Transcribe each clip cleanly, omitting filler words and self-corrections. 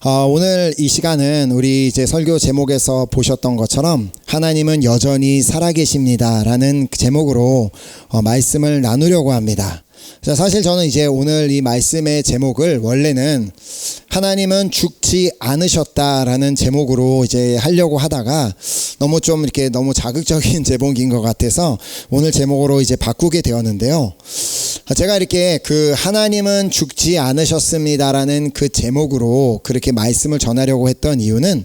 오늘 이 시간은 우리 이제 설교 제목에서 보셨던 것처럼 하나님은 여전히 살아계십니다 라는 제목으로 말씀을 나누려고 합니다. 자, 사실 저는 이제 오늘 이 말씀의 제목을 원래는 하나님은 죽지 않으셨다라는 제목으로 이제 하려고 하다가 너무 좀 이렇게 너무 자극적인 제목인 것 같아서 오늘 제목으로 이제 바꾸게 되었는데요. 제가 이렇게 그 하나님은 죽지 않으셨습니다라는 그 제목으로 그렇게 말씀을 전하려고 했던 이유는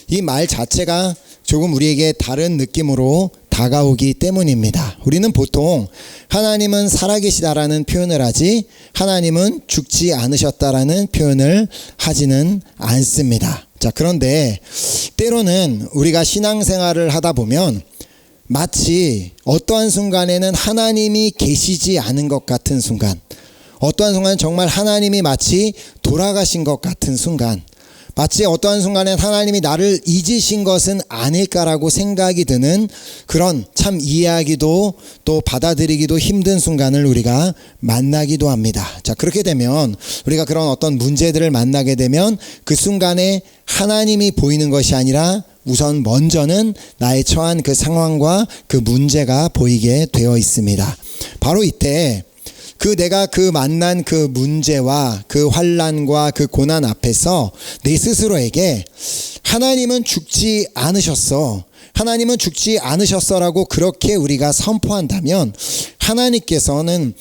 이 말 자체가 조금 우리에게 다른 느낌으로 다가오기 때문입니다. 우리는 보통 하나님은 살아계시다라는 표현을 하지 하나님은 죽지 않으셨다라는 표현을 하지는 않습니다. 자, 그런데 때로는 우리가 신앙생활을 하다 보면 마치 어떠한 순간에는 하나님이 계시지 않은 것 같은 순간, 어떠한 순간 정말 하나님이 마치 돌아가신 것 같은 순간, 마치 어떠한 순간에 하나님이 나를 잊으신 것은 아닐까라고 생각이 드는 그런 참 이해하기도 또 받아들이기도 힘든 순간을 우리가 만나기도 합니다. 자, 그렇게 되면 우리가 그런 어떤 문제들을 만나게 되면 그 순간에 하나님이 보이는 것이 아니라 우선 먼저는 나의 처한 그 상황과 그 문제가 보이게 되어 있습니다. 바로 이때 내가 만난 그 문제와 그 환난과 그 고난 앞에서 내 스스로에게 하나님은 죽지 않으셨어. 하나님은 죽지 않으셨어라고 그렇게 우리가 선포한다면 하나님께서는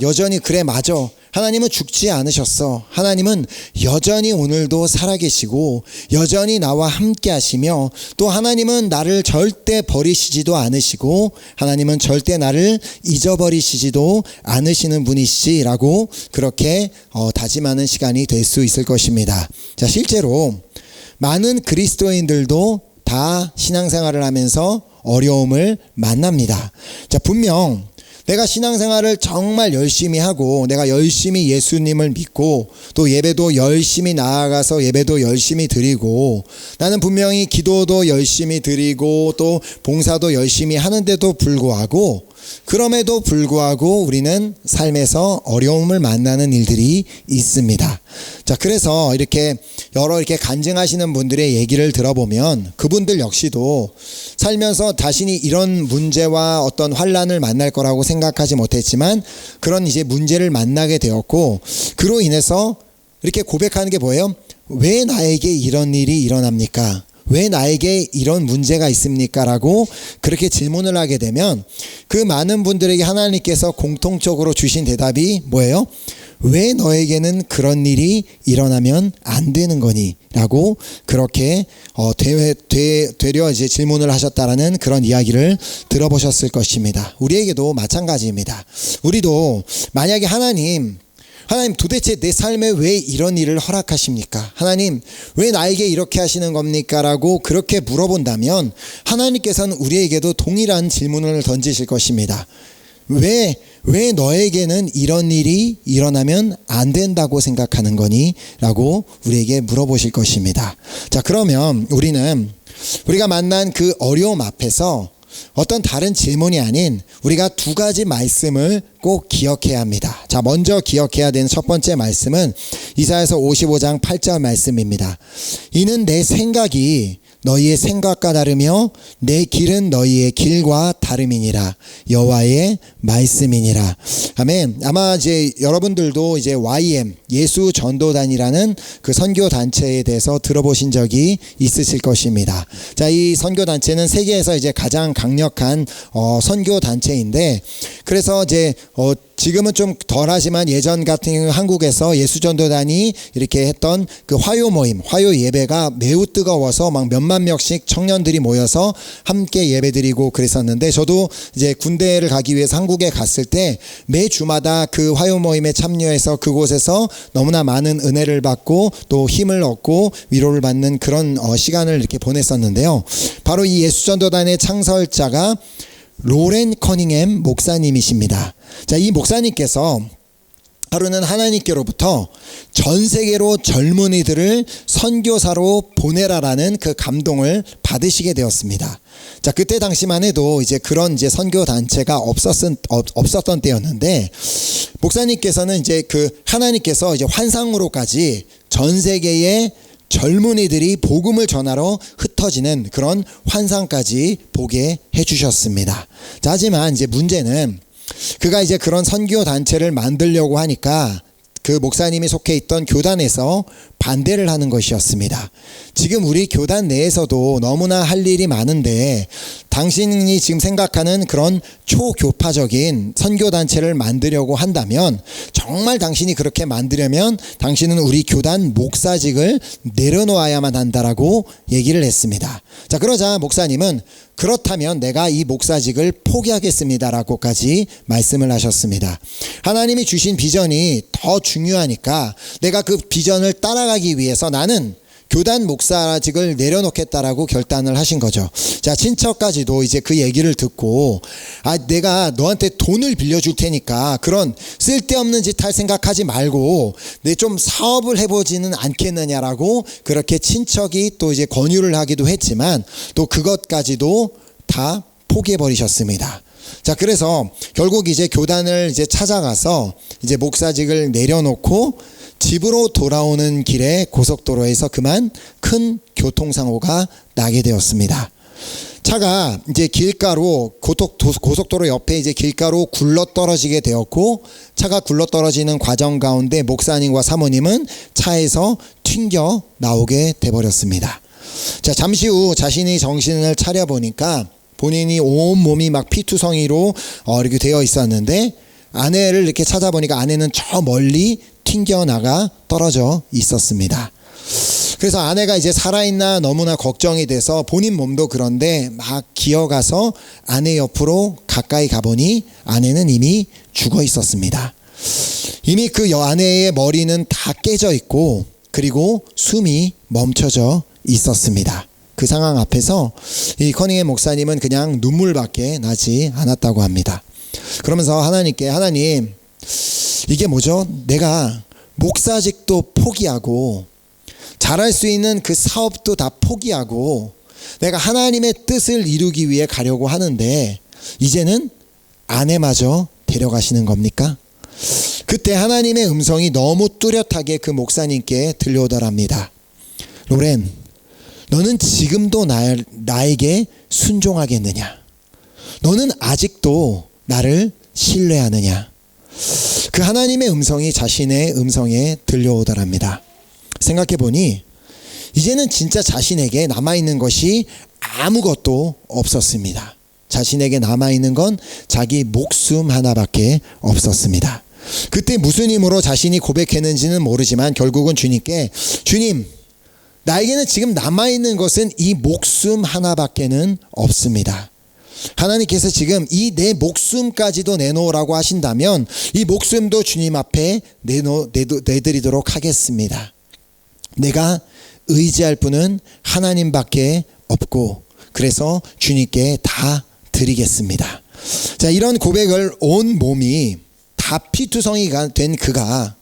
여전히 그래 맞아. 하나님은 죽지 않으셨어. 하나님은 여전히 오늘도 살아계시고 여전히 나와 함께 하시며 또 하나님은 나를 절대 버리시지도 않으시고 하나님은 절대 나를 잊어버리시지도 않으시는 분이시라고 그렇게 다짐하는 시간이 될 수 있을 것입니다. 자, 실제로 많은 그리스도인들도 다 신앙생활을 하면서 어려움을 만납니다. 자, 분명 내가 신앙생활을 정말 열심히 하고 내가 열심히 예수님을 믿고 또 예배도 열심히 나아가서 예배도 열심히 드리고 나는 분명히 기도도 열심히 드리고 또 봉사도 열심히 하는데도 불구하고 그럼에도 불구하고 우리는 삶에서 어려움을 만나는 일들이 있습니다. 자, 그래서 이렇게 간증하시는 분들의 얘기를 들어보면 그분들 역시도 살면서 자신이 이런 문제와 어떤 환난을 만날 거라고 생각하지 못했지만 그런 이제 문제를 만나게 되었고 그로 인해서 이렇게 고백하는 게 뭐예요? 왜 나에게 이런 일이 일어납니까? 왜 나에게 이런 문제가 있습니까? 라고 그렇게 질문을 하게 되면 그 많은 분들에게 하나님께서 공통적으로 주신 대답이 뭐예요? 왜 너에게는 그런 일이 일어나면 안 되는 거니? 라고 그렇게 되려 이제 질문을 하셨다라는 그런 이야기를 들어보셨을 것입니다. 우리에게도 마찬가지입니다. 우리도 만약에 하나님 도대체 내 삶에 왜 이런 일을 허락하십니까? 하나님 왜 나에게 이렇게 하시는 겁니까? 라고 그렇게 물어본다면 하나님께서는 우리에게도 동일한 질문을 던지실 것입니다. 왜 너에게는 이런 일이 일어나면 안 된다고 생각하는 거니? 라고 우리에게 물어보실 것입니다. 자, 그러면 우리가 만난 그 어려움 앞에서 어떤 다른 질문이 아닌 우리가 두 가지 말씀을 꼭 기억해야 합니다. 자, 먼저 기억해야 되는 첫 번째 말씀은 이사야서 55장 8절 말씀입니다. 이는 내 생각이 너희의 생각과 다르며 내 길은 너희의 길과 다름이니라. 여호와의 말씀이니라. 아멘. 아마 이제 여러분들도 이제 YM 예수 전도단이라는 그 선교 단체에 대해서 들어보신 적이 있으실 것입니다. 자, 이 선교 단체는 세계에서 이제 가장 강력한 선교 단체인데 그래서 이제 지금은 좀 덜하지만 예전 같은 경우 한국에서 예수전도단이 이렇게 했던 그 화요 모임, 화요 예배가 매우 뜨거워서 막 몇만 명씩 청년들이 모여서 함께 예배드리고 그랬었는데 저도 이제 군대를 가기 위해서 한국에 갔을 때 매주마다 그 화요 모임에 참여해서 그곳에서 너무나 많은 은혜를 받고 또 힘을 얻고 위로를 받는 그런 시간을 이렇게 보냈었는데요. 바로 이 예수전도단의 창설자가 로렌 커닝햄 목사님이십니다. 자, 이 목사님께서 하루는 하나님께로부터 전 세계로 젊은이들을 선교사로 보내라라는 그 감동을 받으시게 되었습니다. 자, 그때 당시만 해도 이제 그런 이제 선교 단체가 없었던 때였는데 목사님께서는 이제 하나님께서 이제 환상으로까지 전 세계에 젊은이들이 복음을 전하러 흩어지는 그런 환상까지 보게 해주셨습니다. 자, 하지만 이제 문제는 그가 이제 그런 선교 단체를 만들려고 하니까 그 목사님이 속해 있던 교단에서 반대를 하는 것이었습니다. 지금 우리 교단 내에서도 너무나 할 일이 많은데 당신이 지금 생각하는 그런 초교파적인 선교단체를 만들려고 한다면, 정말 당신이 그렇게 만들려면 당신은 우리 교단 목사직을 내려놓아야만 한다라고 얘기를 했습니다. 자, 그러자 목사님은 그렇다면 내가 이 목사직을 포기하겠습니다라고까지 말씀을 하셨습니다. 하나님이 주신 비전이 더 중요하니까 내가 그 비전을 따라가기 위해서 나는 교단 목사직을 내려놓겠다라고 결단을 하신 거죠. 자, 친척까지도 이제 그 얘기를 듣고, 내가 너한테 돈을 빌려줄 테니까 그런 쓸데없는 짓 할 생각하지 말고 내 좀 사업을 해보지는 않겠느냐라고 그렇게 친척이 또 이제 권유를 하기도 했지만 또 그것까지도 다 포기해버리셨습니다. 자, 그래서 결국 이제 교단을 이제 찾아가서 이제 목사직을 내려놓고 집으로 돌아오는 길에 고속도로에서 그만 큰 교통사고가 나게 되었습니다. 차가 이제 길가로 고속도로 옆에 이제 길가로 굴러떨어지게 되었고, 차가 굴러떨어지는 과정 가운데 목사님과 사모님은 차에서 튕겨 나오게 돼버렸습니다. 자, 잠시 후 자신이 정신을 차려 보니까 본인이 온 몸이 막 피투성이로 이렇게 되어 있었는데, 아내를 이렇게 찾아보니까 아내는 저 멀리 튕겨나가 떨어져 있었습니다. 그래서 아내가 이제 살아있나 너무나 걱정이 돼서 본인 몸도 그런데 막 기어가서 아내 옆으로 가까이 가보니 아내는 이미 죽어 있었습니다. 이미 그 아내의 머리는 다 깨져 있고 그리고 숨이 멈춰져 있었습니다. 그 상황 앞에서 이 커닝햄 목사님은 그냥 눈물밖에 나지 않았다고 합니다. 그러면서 하나님께, 하나님, 이게 뭐죠? 내가 목사직도 포기하고 잘할 수 있는 그 사업도 다 포기하고 내가 하나님의 뜻을 이루기 위해 가려고 하는데 이제는 아내마저 데려가시는 겁니까? 그때 하나님의 음성이 너무 뚜렷하게 그 목사님께 들려오더랍니다. 로렌, 너는 지금도 나에게 순종하겠느냐? 너는 아직도 나를 신뢰하느냐? 그 하나님의 음성이 자신의 음성에 들려오더랍니다. 생각해보니 이제는 진짜 자신에게 남아있는 것이 아무것도 없었습니다. 자신에게 남아있는 건 자기 목숨 하나밖에 없었습니다. 그때 무슨 힘으로 자신이 고백했는지는 모르지만 결국은 주님께, 주님, 나에게는 지금 남아있는 것은 이 목숨 하나밖에는 없습니다. 하나님께서 지금 이 내 목숨까지도 내놓으라고 하신다면 이 목숨도 주님 앞에 내드리도록 하겠습니다. 내가 의지할 분은 하나님밖에 없고 그래서 주님께 다 드리겠습니다. 자, 이런 고백을 온 몸이 다 피투성이가 된 그가,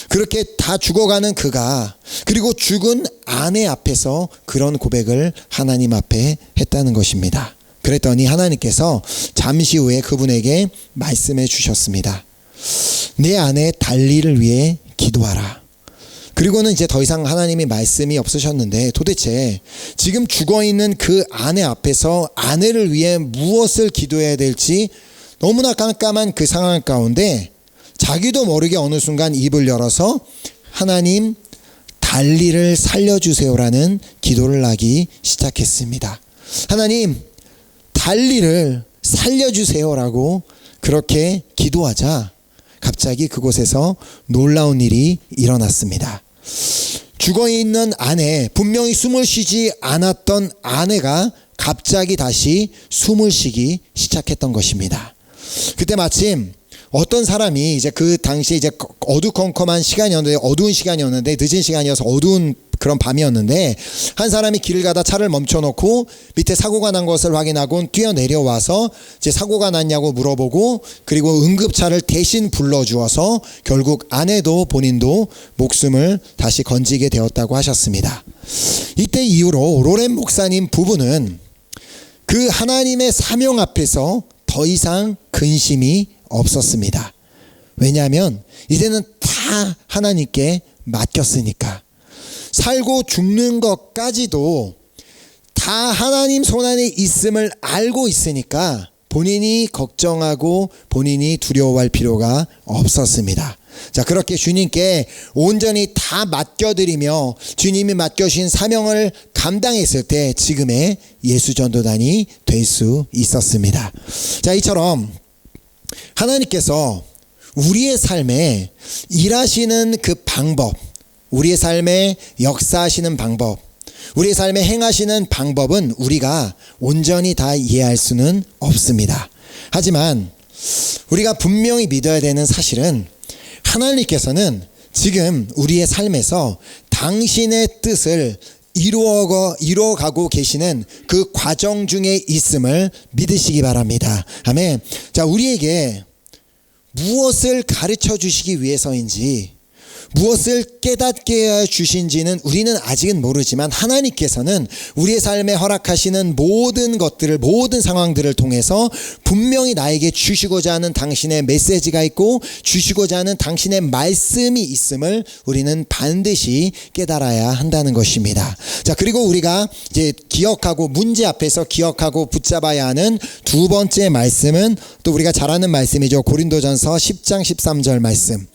그렇게 다 죽어가는 그가, 그리고 죽은 아내 앞에서 그런 고백을 하나님 앞에 했다는 것입니다. 그랬더니 하나님께서 잠시 후에 그분에게 말씀해 주셨습니다. 내 아내 달리를 위해 기도하라. 그리고는 이제 더 이상 하나님이 말씀이 없으셨는데 도대체 지금 죽어있는 그 아내 앞에서 아내를 위해 무엇을 기도해야 될지 너무나 깜깜한 그 상황 가운데 자기도 모르게 어느 순간 입을 열어서 하나님, 달리를 살려주세요라는 기도를 하기 시작했습니다. 하나님, 달리를 살려주세요라고 그렇게 기도하자 갑자기 그곳에서 놀라운 일이 일어났습니다. 죽어있는 아내, 분명히 숨을 쉬지 않았던 아내가 갑자기 다시 숨을 쉬기 시작했던 것입니다. 그때 마침 어떤 사람이 이제 그 당시 이제 어두컴컴한 시간이었는데, 어두운 시간이었는데, 늦은 시간이어서 어두운 그런 밤이었는데, 한 사람이 길을 가다 차를 멈춰놓고 밑에 사고가 난 것을 확인하고 뛰어내려와서 이제 사고가 났냐고 물어보고, 그리고 응급차를 대신 불러주어서 결국 아내도 본인도 목숨을 다시 건지게 되었다고 하셨습니다. 이때 이후로 로렌 목사님 부부는 그 하나님의 사명 앞에서 더 이상 근심이 없었습니다. 왜냐하면 이제는 다 하나님께 맡겼으니까. 살고 죽는 것까지도 다 하나님 손안에 있음을 알고 있으니까 본인이 걱정하고 본인이 두려워할 필요가 없었습니다. 자, 그렇게 주님께 온전히 다 맡겨드리며 주님이 맡겨주신 사명을 감당했을 때 지금의 예수전도단이 될 수 있었습니다. 자, 이처럼 하나님께서 우리의 삶에 일하시는 그 방법, 우리의 삶에 역사하시는 방법, 우리의 삶에 행하시는 방법은 우리가 온전히 다 이해할 수는 없습니다. 하지만 우리가 분명히 믿어야 되는 사실은 하나님께서는 지금 우리의 삶에서 당신의 뜻을 이루어가고 계시는 그 과정 중에 있음을 믿으시기 바랍니다. 아멘. 자, 우리에게 무엇을 가르쳐 주시기 위해서인지, 무엇을 깨닫게 주신지는 우리는 아직은 모르지만 하나님께서는 우리의 삶에 허락하시는 모든 것들을, 모든 상황들을 통해서 분명히 나에게 주시고자 하는 당신의 메시지가 있고 주시고자 하는 당신의 말씀이 있음을 우리는 반드시 깨달아야 한다는 것입니다. 자, 그리고 우리가 이제 기억하고, 문제 앞에서 기억하고 붙잡아야 하는 두 번째 말씀은 또 우리가 잘 아는 말씀이죠. 고린도전서 10장 13절 말씀.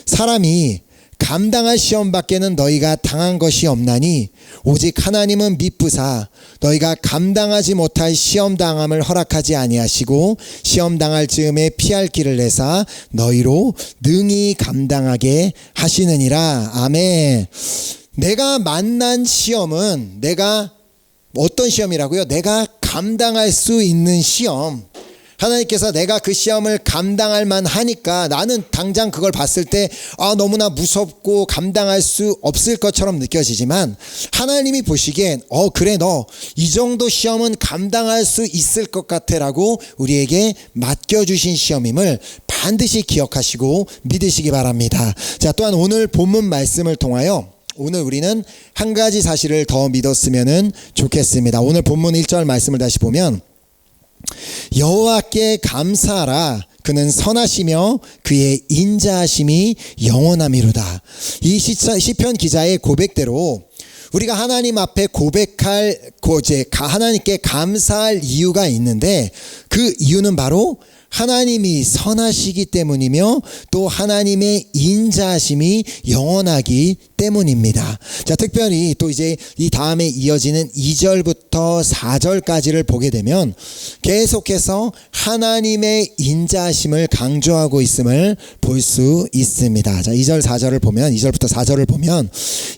사람이 감당할 시험 밖에는 너희가 당한 것이 없나니 오직 하나님은 미쁘사 너희가 감당하지 못할 시험 당함을 허락하지 아니하시고 시험 당할 즈음에 피할 길을 내사 너희로 능히 감당하게 하시느니라. 아멘. 내가 만난 시험은 내가 어떤 시험이라고요? 내가 감당할 수 있는 시험. 하나님께서 내가 그 시험을 감당할 만하니까 나는 당장 그걸 봤을 때 너무나 무섭고 감당할 수 없을 것처럼 느껴지지만 하나님이 보시기엔 그래, 너 이 정도 시험은 감당할 수 있을 것 같아 라고 우리에게 맡겨주신 시험임을 반드시 기억하시고 믿으시기 바랍니다. 자, 또한 오늘 본문 말씀을 통하여 오늘 우리는 한 가지 사실을 더 믿었으면 좋겠습니다. 오늘 본문 1절 말씀을 다시 보면 여호와께 감사하라. 그는 선하시며 그의 인자하심이 영원함이로다. 이 시편 기자의 고백대로 우리가 하나님 앞에 하나님께 감사할 이유가 있는데 그 이유는 바로 하나님이 선하시기 때문이며 또 하나님의 인자하심이 영원하기 때문입니다. 자, 특별히 또 이제 이 다음에 이어지는 2절부터 4절까지를 보게 되면 계속해서 하나님의 인자하심을 강조하고 있음을 볼 수 있습니다. 자, 2절 4절을 보면 2절부터 4절을 보면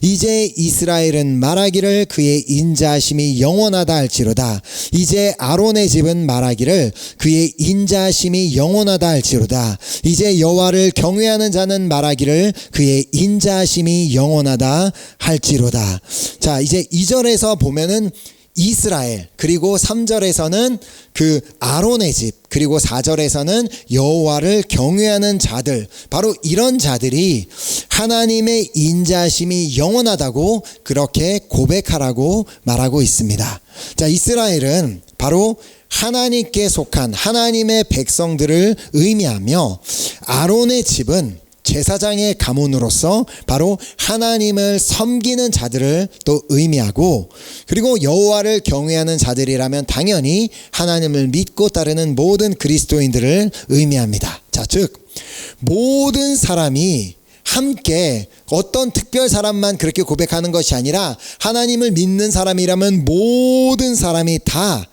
이제 이스라엘은 말하기를 그의 인자하심이 영원하다 할지로다. 이제 아론의 집은 말하기를 그의 인자하심이 영원하다 할지로다. 이제 여호와를 경외하는 자는 말하기를 그의 인자하심이 영원하다 할지로다. 자, 이제 2절에서 보면은 이스라엘, 그리고 3절에서는 그 아론의 집, 그리고 4절에서는 여호와를 경외하는 자들, 바로 이런 자들이 하나님의 인자하심이 영원하다고 그렇게 고백하라고 말하고 있습니다. 자, 이스라엘은 바로 하나님께 속한 하나님의 백성들을 의미하며 아론의 집은 제사장의 가문으로서 바로 하나님을 섬기는 자들을 또 의미하고, 그리고 여호와를 경외하는 자들이라면 당연히 하나님을 믿고 따르는 모든 그리스도인들을 의미합니다. 자, 즉 모든 사람이 함께 어떤 특별 사람만 그렇게 고백하는 것이 아니라 하나님을 믿는 사람이라면 모든 사람이 다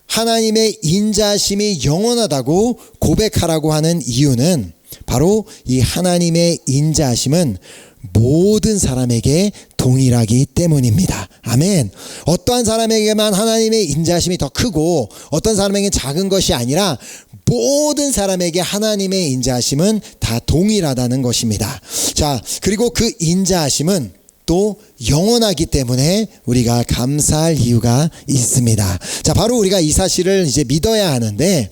하나님의 인자심이 영원하다고 고백하라고 하는 이유는 바로 이 하나님의 인자하심은 모든 사람에게 동일하기 때문입니다. 아멘. 어떠한 사람에게만 하나님의 인자하심이 더 크고 어떤 사람에게는 작은 것이 아니라 모든 사람에게 하나님의 인자하심은 다 동일하다는 것입니다. 자, 그리고 그 인자하심은 또 영원하기 때문에 우리가 감사할 이유가 있습니다. 자, 바로 우리가 이 사실을 이제 믿어야 하는데,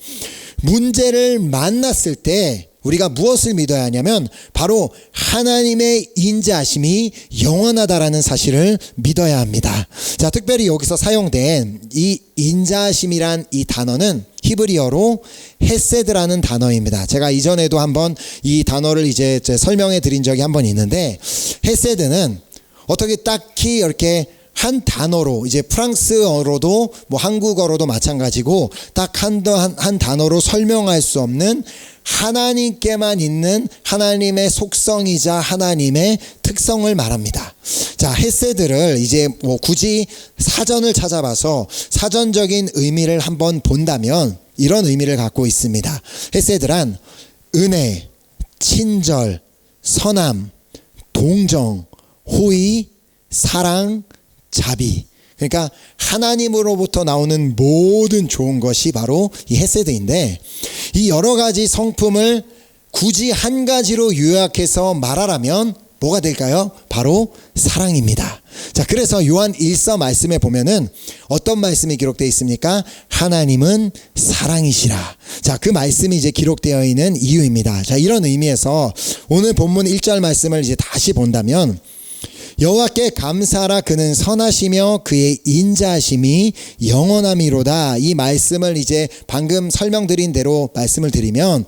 문제를 만났을 때 우리가 무엇을 믿어야 하냐면 바로 하나님의 인자하심이 영원하다라는 사실을 믿어야 합니다. 자, 특별히 여기서 사용된 이 인자하심이란 이 단어는 히브리어로 헤세드라는 단어입니다. 제가 이전에도 한번 이 단어를 이제 설명해 드린 적이 한번 있는데, 헤세드는 어떻게 딱히 이렇게 한 단어로, 이제 프랑스어로도 뭐 한국어로도 마찬가지고 딱 한 단어로 설명할 수 없는 하나님께만 있는 하나님의 속성이자 하나님의 특성을 말합니다. 자, 헤세드를 이제 뭐 굳이 사전을 찾아봐서 사전적인 의미를 한번 본다면 이런 의미를 갖고 있습니다. 헤세드란 은혜, 친절, 선함, 동정, 호의, 사랑, 자비. 그러니까 하나님으로부터 나오는 모든 좋은 것이 바로 이 헤세드인데, 이 여러 가지 성품을 굳이 한 가지로 요약해서 말하라면 뭐가 될까요? 바로 사랑입니다. 자, 그래서 요한 1서 말씀에 보면은 어떤 말씀이 기록되어 있습니까? 하나님은 사랑이시라. 자, 그 말씀이 이제 기록되어 있는 이유입니다. 자, 이런 의미에서 오늘 본문 1절 말씀을 이제 다시 본다면, 여호와께 감사하라, 그는 선하시며 그의 인자하심이 영원함이로다. 이 말씀을 이제 방금 설명드린 대로 말씀을 드리면,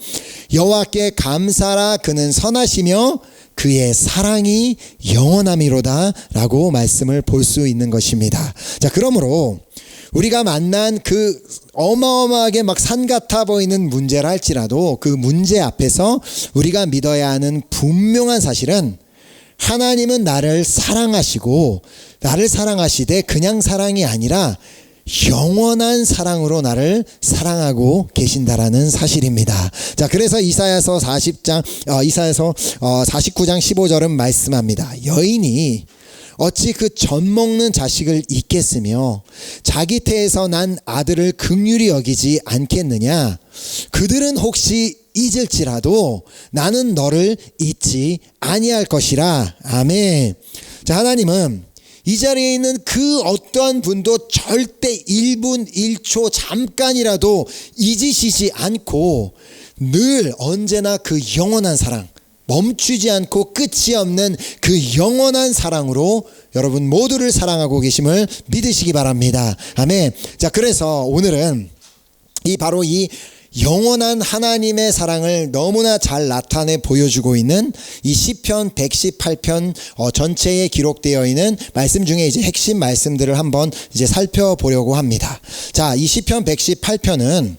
여호와께 감사하라, 그는 선하시며 그의 사랑이 영원함이로다 라고 말씀을 볼 수 있는 것입니다. 자, 그러므로 우리가 만난 그 어마어마하게 막 산 같아 보이는 문제라 할지라도 그 문제 앞에서 우리가 믿어야 하는 분명한 사실은, 하나님은 나를 사랑하시고, 나를 사랑하시되 그냥 사랑이 아니라 영원한 사랑으로 나를 사랑하고 계신다라는 사실입니다. 자, 그래서 이사야서 49장 15절은 말씀합니다. 여인이 어찌 그 젖 먹는 자식을 잊겠으며 자기 태에서 난 아들을 긍휼히 여기지 않겠느냐. 그들은 혹시 잊을지라도 나는 너를 잊지 아니할 것이라. 아멘. 자, 하나님은 이 자리에 있는 그 어떠한 분도 절대 1분 1초 잠깐이라도 잊으시지 않고 늘 언제나 그 영원한 사랑, 멈추지 않고 끝이 없는 그 영원한 사랑으로 여러분 모두를 사랑하고 계심을 믿으시기 바랍니다. 아멘. 자, 그래서 오늘은 바로 이 영원한 하나님의 사랑을 너무나 잘 나타내 보여주고 있는 이 시편 118편 전체에 기록되어 있는 말씀 중에 이제 핵심 말씀들을 한번 이제 살펴보려고 합니다. 자, 이 시편 118편은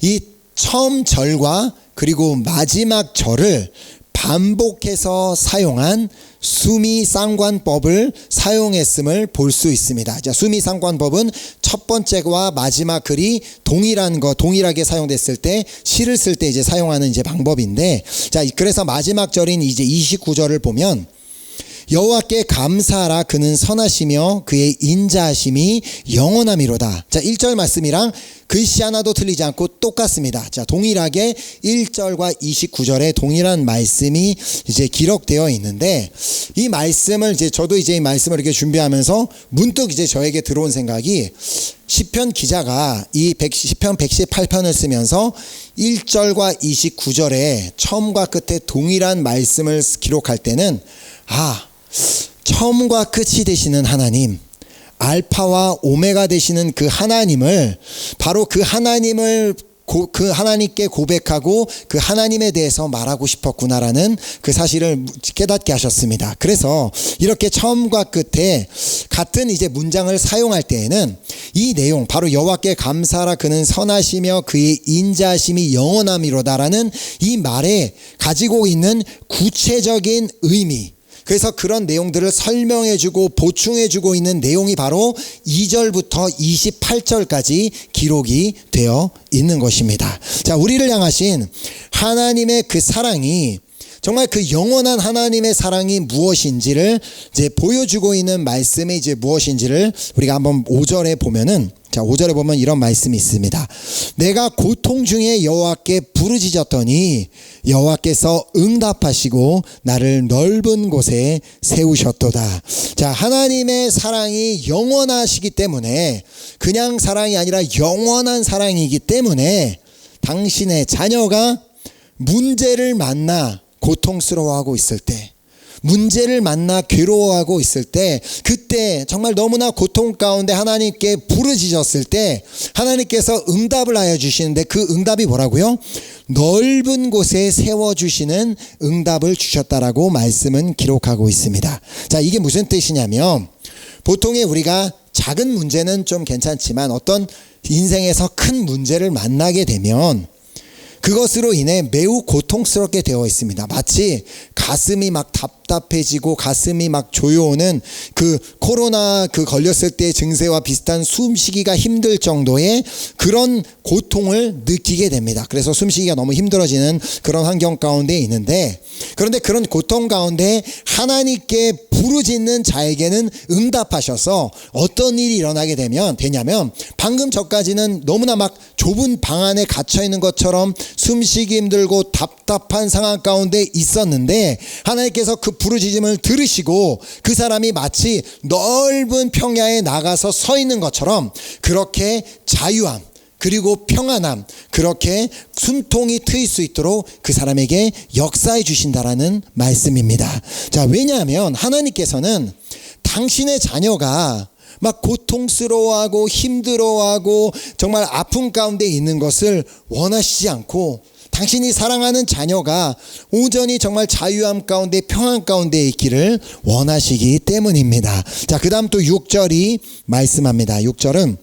이 처음 절과 그리고 마지막 절을 반복해서 사용한 수미상관법을 사용했음을 볼 수 있습니다. 자, 수미상관법은 첫 번째와 마지막 글이 동일하게 사용됐을 때, 시를 쓸 때 이제 사용하는 이제 방법인데, 자, 그래서 마지막 절인 이제 29절을 보면, 여호와께 감사하라, 그는 선하시며 그의 인자하심이 영원함이로다. 자, 1절 말씀이랑 글씨 하나도 틀리지 않고 똑같습니다. 자, 동일하게 1절과 29절에 동일한 말씀이 이제 기록되어 있는데, 이 말씀을 이제 저도 이제 이 말씀을 이렇게 준비하면서 문득 이제 저에게 들어온 생각이, 시편 기자가 이 시편 118편을 쓰면서 1절과 29절에 처음과 끝에 동일한 말씀을 기록할 때는, 처음과 끝이 되시는 하나님, 알파와 오메가 되시는 그 하나님을, 바로 그 하나님을 그 하나님께 고백하고 그 하나님에 대해서 말하고 싶었구나라는 그 사실을 깨닫게 하셨습니다. 그래서 이렇게 처음과 끝에 같은 이제 문장을 사용할 때에는 이 내용, 바로 여호와께 감사하라, 그는 선하시며 그의 인자하심이 영원함이로다라는 이 말에 가지고 있는 구체적인 의미, 그래서 그런 내용들을 설명해주고 보충해주고 있는 내용이 바로 2절부터 28절까지 기록이 되어 있는 것입니다. 자, 우리를 향하신 하나님의 그 사랑이, 정말 그 영원한 하나님의 사랑이 무엇인지를 이제 보여주고 있는 말씀이 이제 무엇인지를 우리가 한번 5절에 보면은, 자, 5절에 보면 이런 말씀이 있습니다. 내가 고통 중에 여호와께 부르짖었더니 여호와께서 응답하시고 나를 넓은 곳에 세우셨도다. 자, 하나님의 사랑이 영원하시기 때문에, 그냥 사랑이 아니라 영원한 사랑이기 때문에 당신의 자녀가 문제를 만나 고통스러워하고 있을 때, 문제를 만나 괴로워하고 있을 때, 그때 정말 너무나 고통 가운데 하나님께 부르짖었을 때 하나님께서 응답을 하여 주시는데, 그 응답이 뭐라고요? 넓은 곳에 세워주시는 응답을 주셨다라고 말씀은 기록하고 있습니다. 자, 이게 무슨 뜻이냐면, 보통에 우리가 작은 문제는 좀 괜찮지만 어떤 인생에서 큰 문제를 만나게 되면 그것으로 인해 매우 고통스럽게 되어 있습니다. 마치 가슴이 막 답답해지고 가슴이 막 조여오는 그 코로나 걸렸을 때의 증세와 비슷한 숨쉬기가 힘들 정도의 그런 고통을 느끼게 됩니다. 그래서 숨쉬기가 너무 힘들어지는 그런 환경 가운데 있는데, 그런데 그런 고통 가운데 하나님께 부르짖는 자에게는 응답하셔서 어떤 일이 일어나게 되냐면, 방금 전까지는 너무나 막 좁은 방 안에 갇혀 있는 것처럼 숨쉬기 힘들고 답답한 상황 가운데 있었는데, 하나님께서 그 부르짖음을 들으시고 그 사람이 마치 넓은 평야에 나가서 서 있는 것처럼 그렇게 자유함, 그리고 평안함, 그렇게 숨통이 트일 수 있도록 그 사람에게 역사해 주신다라는 말씀입니다. 자, 왜냐하면 하나님께서는 당신의 자녀가 막 고통스러워하고 힘들어하고 정말 아픔 가운데 있는 것을 원하시지 않고, 당신이 사랑하는 자녀가 온전히 정말 자유함 가운데 평안 가운데 있기를 원하시기 때문입니다. 자, 그 다음 또 6절이 말씀합니다. 6절은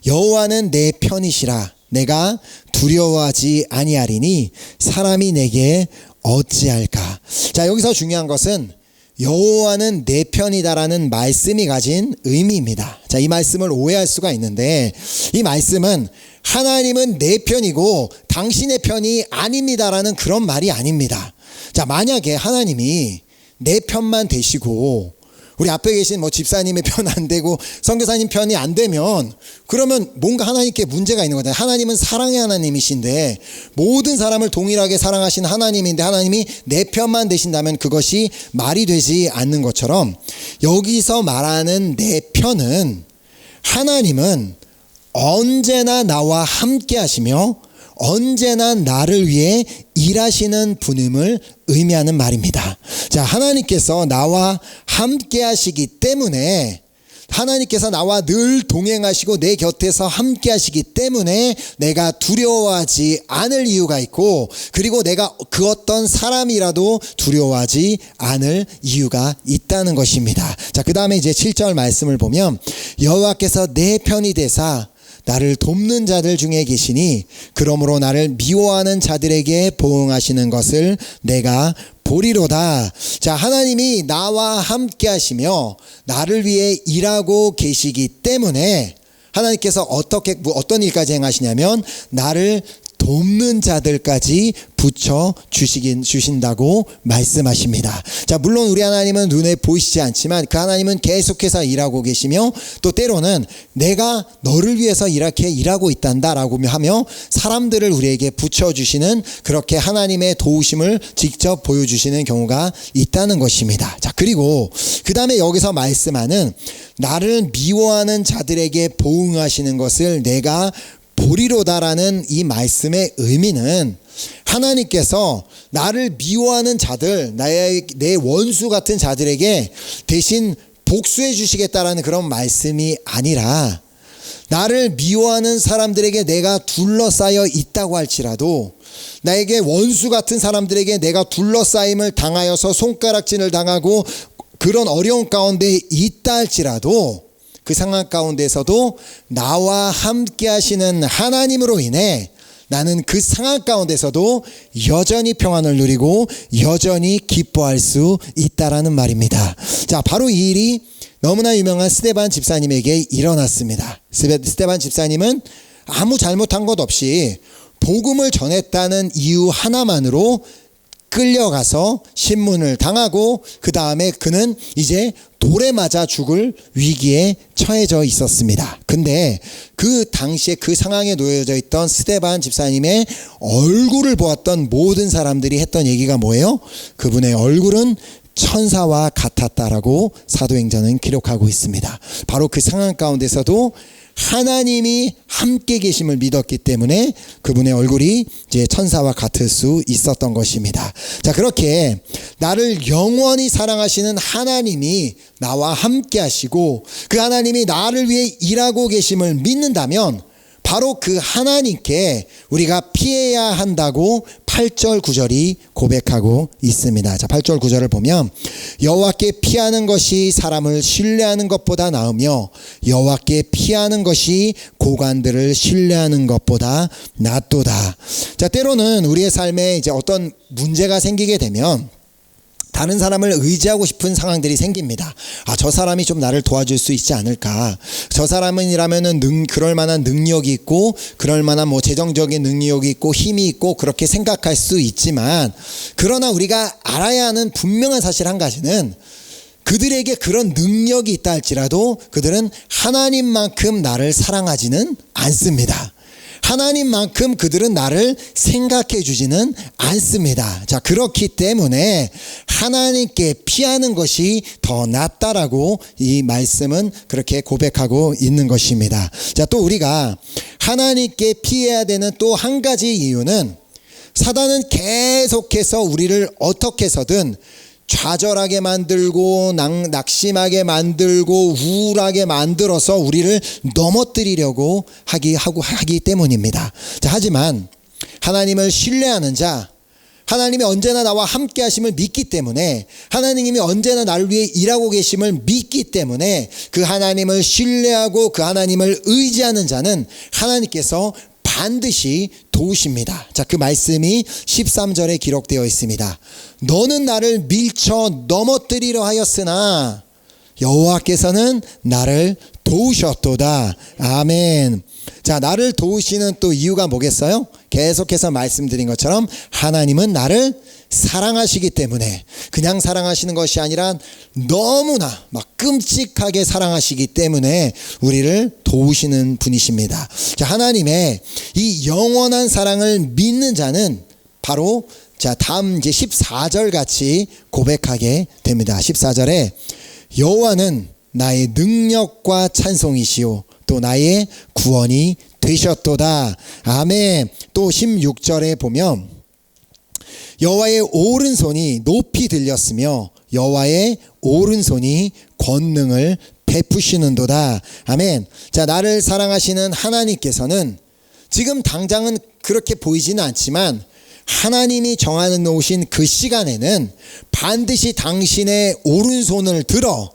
여호와는 내 편이시라 내가 두려워하지 아니하리니 사람이 내게 어찌할까. 자, 여기서 중요한 것은 여호와는 내 편이다라는 말씀이 가진 의미입니다. 자, 이 말씀을 오해할 수가 있는데, 이 말씀은 하나님은 내 편이고 당신의 편이 아닙니다라는 그런 말이 아닙니다. 자, 만약에 하나님이 내 편만 되시고 우리 앞에 계신 집사님의 편 안 되고 선교사님 편이 안 되면, 그러면 뭔가 하나님께 문제가 있는 거잖아요. 하나님은 사랑의 하나님이신데, 모든 사람을 동일하게 사랑하신 하나님인데 하나님이 내 편만 되신다면 그것이 말이 되지 않는 것처럼, 여기서 말하는 내 편은 하나님은 언제나 나와 함께 하시며 언제나 나를 위해 일하시는 분임을 의미하는 말입니다. 자, 하나님께서 나와 함께 하시기 때문에, 하나님께서 나와 늘 동행하시고 내 곁에서 함께 하시기 때문에 내가 두려워하지 않을 이유가 있고, 그리고 내가 그 어떤 사람이라도 두려워하지 않을 이유가 있다는 것입니다. 자, 그 다음에 이제 7절 말씀을 보면, 여호와께서 내 편이 되사 나를 돕는 자들 중에 계시니 그러므로 나를 미워하는 자들에게 보응하시는 것을 내가 보리로다. 자, 하나님이 나와 함께 하시며 나를 위해 일하고 계시기 때문에 하나님께서 어떤 일까지 행하시냐면 나를 돕는 자들까지 붙여 주신다고 말씀하십니다. 자, 물론 우리 하나님은 눈에 보이시지 않지만 그 하나님은 계속해서 일하고 계시며, 또 때로는 내가 너를 위해서 이렇게 일하고 있단다라고 하며 사람들을 우리에게 붙여주시는, 그렇게 하나님의 도우심을 직접 보여주시는 경우가 있다는 것입니다. 자, 그리고 그 다음에 여기서 말씀하는 나를 미워하는 자들에게 보응하시는 것을 내가 보리로다라는 이 말씀의 의미는, 하나님께서 나를 미워하는 자들, 내 원수 같은 자들에게 대신 복수해 주시겠다라는 그런 말씀이 아니라, 나를 미워하는 사람들에게 내가 둘러싸여 있다고 할지라도, 나에게 원수 같은 사람들에게 내가 둘러싸임을 당하여서 손가락질을 당하고 그런 어려운 가운데 있다 할지라도, 그 상황 가운데서도 나와 함께 하시는 하나님으로 인해 나는 그 상황 가운데서도 여전히 평안을 누리고 여전히 기뻐할 수 있다라는 말입니다. 자, 바로 이 일이 너무나 유명한 스데반 집사님에게 일어났습니다. 스데반 집사님은 아무 잘못한 것 없이 복음을 전했다는 이유 하나만으로 끌려가서 신문을 당하고, 그 다음에 그는 이제 돌에 맞아 죽을 위기에 처해져 있었습니다. 근데 그 당시에 그 상황에 놓여져 있던 스데반 집사님의 얼굴을 보았던 모든 사람들이 했던 얘기가 뭐예요? 그분의 얼굴은 천사와 같았다라고 사도행전은 기록하고 있습니다. 바로 그 상황 가운데서도 하나님이 함께 계심을 믿었기 때문에 그분의 얼굴이 이제 천사와 같을 수 있었던 것입니다. 자, 그렇게 나를 영원히 사랑하시는 하나님이 나와 함께 하시고 그 하나님이 나를 위해 일하고 계심을 믿는다면 바로 그 하나님께 우리가 피해야 한다고 8절 9절이 고백하고 있습니다. 자, 8절 9절을 보면 여호와께 피하는 것이 사람을 신뢰하는 것보다 나으며 여호와께 피하는 것이 고관들을 신뢰하는 것보다 낫도다. 자, 때로는 우리의 삶에 이제 어떤 문제가 생기게 되면 다른 사람을 의지하고 싶은 상황들이 생깁니다. 저 사람이 좀 나를 도와줄 수 있지 않을까. 저 사람이라면은 그럴 만한 능력이 있고, 그럴 만한 재정적인 능력이 있고, 힘이 있고, 그렇게 생각할 수 있지만, 그러나 우리가 알아야 하는 분명한 사실 한 가지는 그들에게 그런 능력이 있다 할지라도 그들은 하나님만큼 나를 사랑하지는 않습니다. 하나님만큼 그들은 나를 생각해 주지는 않습니다. 자, 그렇기 때문에 하나님께 피하는 것이 더 낫다라고 이 말씀은 그렇게 고백하고 있는 것입니다. 자, 또 우리가 하나님께 피해야 되는 또 한 가지 이유는 사단은 계속해서 우리를 어떻게 해서든 좌절하게 만들고 낙심하게 만들고 우울하게 만들어서 우리를 넘어뜨리려고 하기 때문입니다. 자, 하지만 하나님을 신뢰하는 자, 하나님이 언제나 나와 함께 하심을 믿기 때문에, 하나님이 언제나 나를 위해 일하고 계심을 믿기 때문에 그 하나님을 신뢰하고 그 하나님을 의지하는 자는 하나님께서 반드시 도우십니다. 자, 그 말씀이 13절에 기록되어 있습니다. 너는 나를 밀쳐 넘어뜨리려 하였으나 여호와께서는 나를 도우셨도다. 아멘. 자, 나를 도우시는 또 이유가 뭐겠어요? 계속해서 말씀드린 것처럼 하나님은 나를 사랑하시기 때문에, 그냥 사랑하시는 것이 아니라 너무나 막 끔찍하게 사랑하시기 때문에 우리를 도우시는 분이십니다. 자, 하나님의 이 영원한 사랑을 믿는 자는 바로 자, 다음 이제 14절 같이 고백하게 됩니다. 14절에 여호와는 나의 능력과 찬송이시오 또 나의 구원이 되셨도다. 아멘. 또 16절에 보면 여호와의 오른손이 높이 들렸으며 여호와의 오른손이 권능을 베푸시는도다. 아멘. 자, 나를 사랑하시는 하나님께서는 지금 당장은 그렇게 보이지는 않지만 하나님이 정해 놓으신 그 시간에는 반드시 당신의 오른손을 들어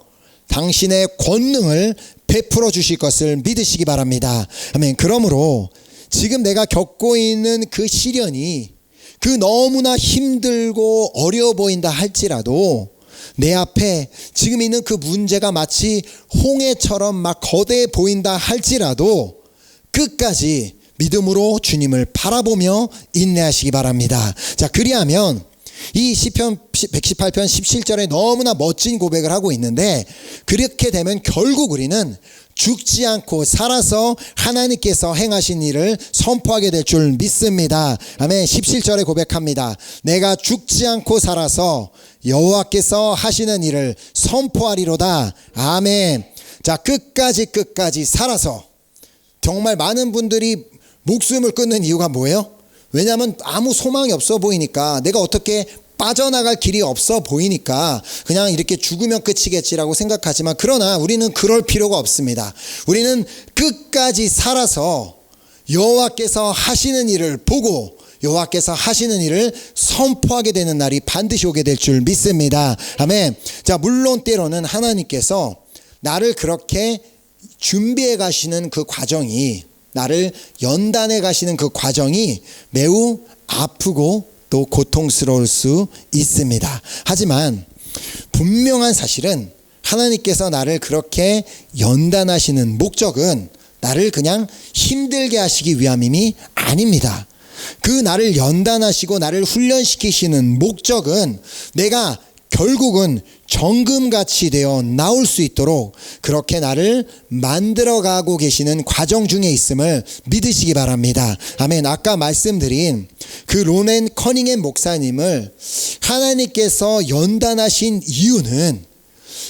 당신의 권능을 베풀어 주실 것을 믿으시기 바랍니다. 아멘. 그러므로 지금 내가 겪고 있는 그 시련이 그 너무나 힘들고 어려워 보인다 할지라도 내 앞에 지금 있는 그 문제가 마치 홍해처럼 막 거대해 보인다 할지라도 끝까지 믿음으로 주님을 바라보며 인내하시기 바랍니다. 자, 그리하면 이 시편 118편 17절에 너무나 멋진 고백을 하고 있는데, 그렇게 되면 결국 우리는 죽지 않고 살아서 하나님께서 행하신 일을 선포하게 될 줄 믿습니다. 아멘. 17절에 고백합니다. 내가 죽지 않고 살아서 여호와께서 하시는 일을 선포하리로다. 아멘. 자, 끝까지 살아서, 정말 많은 분들이 목숨을 끊는 이유가 뭐예요? 왜냐하면 아무 소망이 없어 보이니까, 내가 어떻게 빠져나갈 길이 없어 보이니까 그냥 이렇게 죽으면 끝이겠지라고 생각하지만, 그러나 우리는 그럴 필요가 없습니다. 우리는 끝까지 살아서 여호와께서 하시는 일을 보고 여호와께서 하시는 일을 선포하게 되는 날이 반드시 오게 될 줄 믿습니다. 아멘. 자, 물론 때로는 하나님께서 나를 그렇게 준비해 가시는 그 과정이, 나를 연단해 가시는 그 과정이 매우 아프고 또 고통스러울 수 있습니다. 하지만 분명한 사실은 하나님께서 나를 그렇게 연단하시는 목적은 나를 그냥 힘들게 하시기 위함이 아닙니다. 그 나를 연단하시고 나를 훈련시키시는 목적은 내가 결국은 정금같이 되어 나올 수 있도록 그렇게 나를 만들어가고 계시는 과정 중에 있음을 믿으시기 바랍니다. 아멘. 아까 말씀드린 그 로넨 커닝햄 목사님을 하나님께서 연단하신 이유는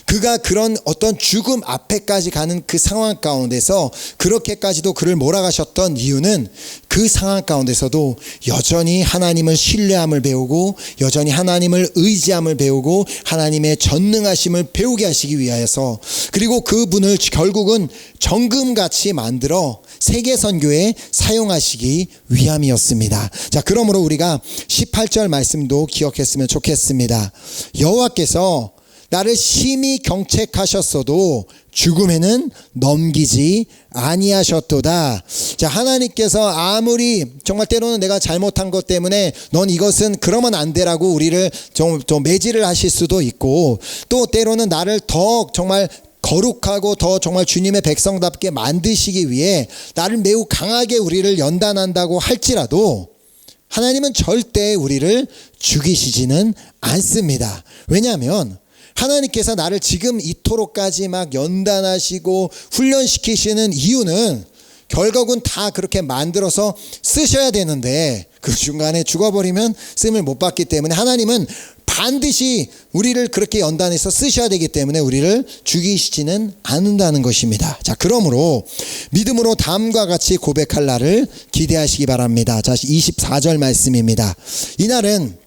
그가 그런 어떤 죽음 앞에까지 가는 그 상황 가운데서 그렇게까지도 그를 몰아가셨던 이유는 그 상황 가운데서도 여전히 하나님을 신뢰함을 배우고 여전히 하나님을 의지함을 배우고 하나님의 전능하심을 배우게 하시기 위하여서, 그리고 그분을 결국은 정금같이 만들어 세계 선교에 사용하시기 위함이었습니다. 자, 그러므로 우리가 18절 말씀도 기억했으면 좋겠습니다. 여호와께서 나를 심히 경책하셨어도 죽음에는 넘기지 아니하셨도다. 자, 하나님께서 아무리 정말 때로는 내가 잘못한 것 때문에 넌 이것은 그러면 안 되라고 우리를 좀 매질을 하실 수도 있고, 또 때로는 나를 더 정말 거룩하고 더 정말 주님의 백성답게 만드시기 위해 나를 매우 강하게 우리를 연단한다고 할지라도 하나님은 절대 우리를 죽이시지는 않습니다. 왜냐하면 하나님께서 나를 지금 이토록까지 막 연단하시고 훈련시키시는 이유는 결국은 다 그렇게 만들어서 쓰셔야 되는데 그 중간에 죽어버리면 쓰임을 못 받기 때문에 하나님은 반드시 우리를 그렇게 연단해서 쓰셔야 되기 때문에 우리를 죽이시지는 않는다는 것입니다. 자, 그러므로 믿음으로 다음과 같이 고백할 날을 기대하시기 바랍니다. 자, 24절 말씀입니다. 이날은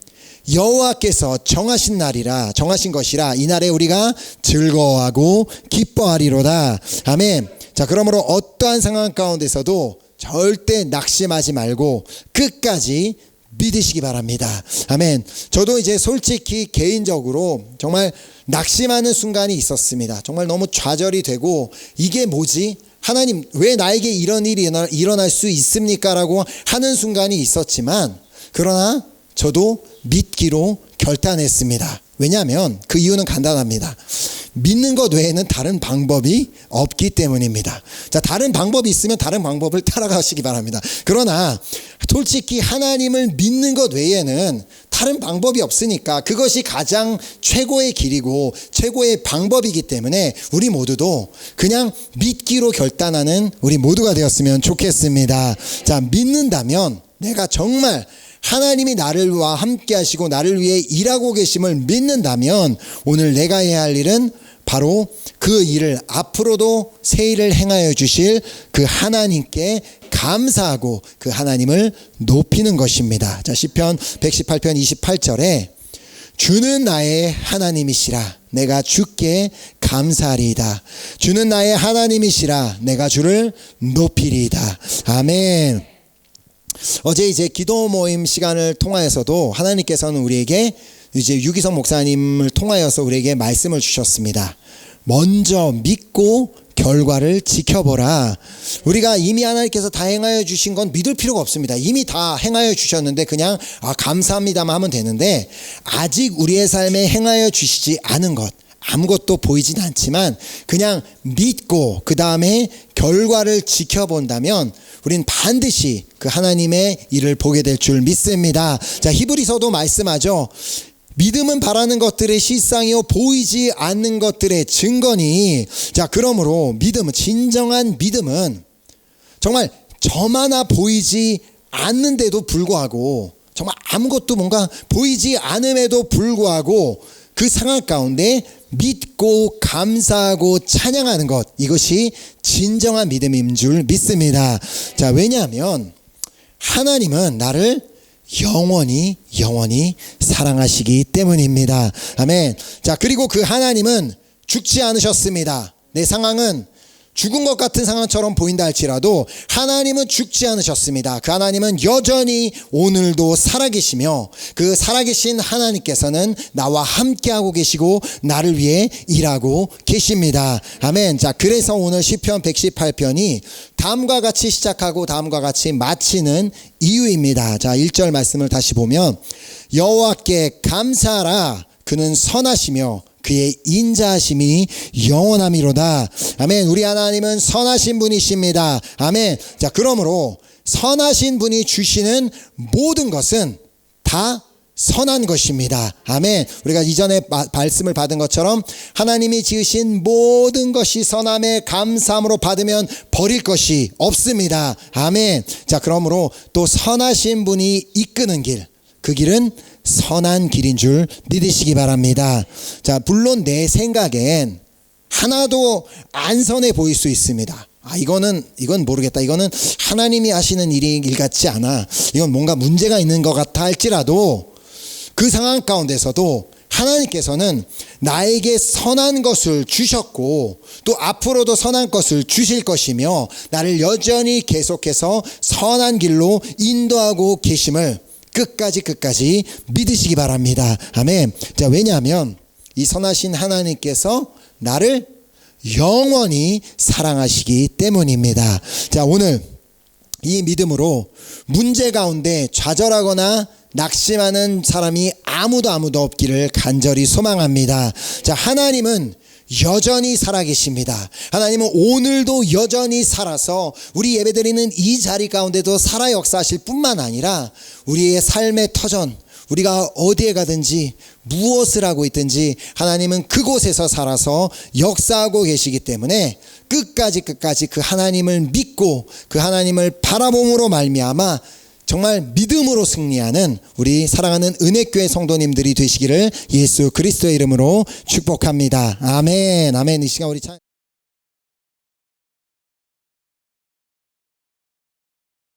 여호와께서 정하신 날이라, 정하신 것이라 이날에 우리가 즐거워하고 기뻐하리로다. 아멘. 자, 그러므로 어떠한 상황 가운데서도 절대 낙심하지 말고 끝까지 믿으시기 바랍니다. 아멘. 저도 이제 솔직히 개인적으로 정말 낙심하는 순간이 있었습니다. 정말 너무 좌절이 되고 이게 뭐지? 하나님 왜 나에게 이런 일이 일어날 수 있습니까? 라고 하는 순간이 있었지만, 그러나 저도 믿기로 결단했습니다. 왜냐하면 그 이유는 간단합니다. 믿는 것 외에는 다른 방법이 없기 때문입니다. 자, 다른 방법이 있으면 다른 방법을 따라가시기 바랍니다. 그러나 솔직히 하나님을 믿는 것 외에는 다른 방법이 없으니까 그것이 가장 최고의 길이고 최고의 방법이기 때문에 우리 모두도 그냥 믿기로 결단하는 우리 모두가 되었으면 좋겠습니다. 자, 믿는다면 내가 정말 하나님이 나를와 함께 하시고 나를 위해 일하고 계심을 믿는다면 오늘 내가 해야 할 일은 바로 그 일을 앞으로도 새 일을 행하여 주실 그 하나님께 감사하고 그 하나님을 높이는 것입니다. 자, 시편 118편 28절에 주는 나의 하나님이시라 내가 주께 감사하리이다. 주는 나의 하나님이시라 내가 주를 높이리이다. 아멘. 어제 이제 기도 모임 시간을 통하여서도 하나님께서는 우리에게 이제 유기성 목사님을 통하여서 우리에게 말씀을 주셨습니다. 먼저 믿고 결과를 지켜보라. 우리가 이미 하나님께서 다 행하여 주신 건 믿을 필요가 없습니다. 이미 다 행하여 주셨는데 그냥 감사합니다만 하면 되는데, 아직 우리의 삶에 행하여 주시지 않은 것 아무것도 보이진 않지만 그냥 믿고 그 다음에 결과를 지켜본다면 우린 반드시 그 하나님의 일을 보게 될 줄 믿습니다. 자, 히브리서도 말씀하죠. 믿음은 바라는 것들의 실상이요 보이지 않는 것들의 증거니. 자, 그러므로 믿음은, 진정한 믿음은 정말 점 하나 보이지 않는데도 불구하고, 정말 아무것도 뭔가 보이지 않음에도 불구하고 그 상황 가운데 믿고 감사하고 찬양하는 것, 이것이 진정한 믿음인 줄 믿습니다. 자, 왜냐하면 하나님은 나를 영원히 사랑하시기 때문입니다. 아멘. 자, 그리고 그 하나님은 죽지 않으셨습니다. 내 상황은 죽은 것 같은 상황처럼 보인다 할지라도 하나님은 죽지 않으셨습니다. 그 하나님은 여전히 오늘도 살아계시며 그 살아계신 하나님께서는 나와 함께하고 계시고 나를 위해 일하고 계십니다. 아멘. 자, 그래서 오늘 시편 118편이 다음과 같이 시작하고 다음과 같이 마치는 이유입니다. 자, 1절 말씀을 다시 보면 여호와께 감사하라. 그는 선하시며 그의 인자하심이 영원함이로다. 아멘. 우리 하나님은 선하신 분이십니다. 아멘. 자, 그러므로 선하신 분이 주시는 모든 것은 다 선한 것입니다. 아멘. 우리가 이전에 말씀을 받은 것처럼 하나님이 지으신 모든 것이 선함에 감사함으로 받으면 버릴 것이 없습니다. 아멘. 자, 그러므로 또 선하신 분이 이끄는 길, 그 길은 선한 길인 줄 믿으시기 바랍니다. 자, 물론 내 생각엔 하나도 안 선해 보일 수 있습니다. 이건 모르겠다. 이거는 하나님이 하시는 일 같지 않아. 이건 뭔가 문제가 있는 것 같아 할지라도 그 상황 가운데서도 하나님께서는 나에게 선한 것을 주셨고 또 앞으로도 선한 것을 주실 것이며 나를 여전히 계속해서 선한 길로 인도하고 계심을 끝까지 믿으시기 바랍니다. 아멘. 자, 왜냐하면 이 선하신 하나님께서 나를 영원히 사랑하시기 때문입니다. 자, 오늘 이 믿음으로 문제 가운데 좌절하거나 낙심하는 사람이 아무도 없기를 간절히 소망합니다. 자, 하나님은 여전히 살아계십니다. 하나님은 오늘도 여전히 살아서 우리 예배드리는 이 자리 가운데도 살아 역사하실 뿐만 아니라 우리의 삶의 터전, 우리가 어디에 가든지 무엇을 하고 있든지 하나님은 그곳에서 살아서 역사하고 계시기 때문에 끝까지 그 하나님을 믿고 그 하나님을 바라봄으로 말미암아 정말 믿음으로 승리하는 우리 사랑하는 은혜교회 성도님들이 되시기를 예수 그리스도의 이름으로 축복합니다. 아멘. 이 시간 우리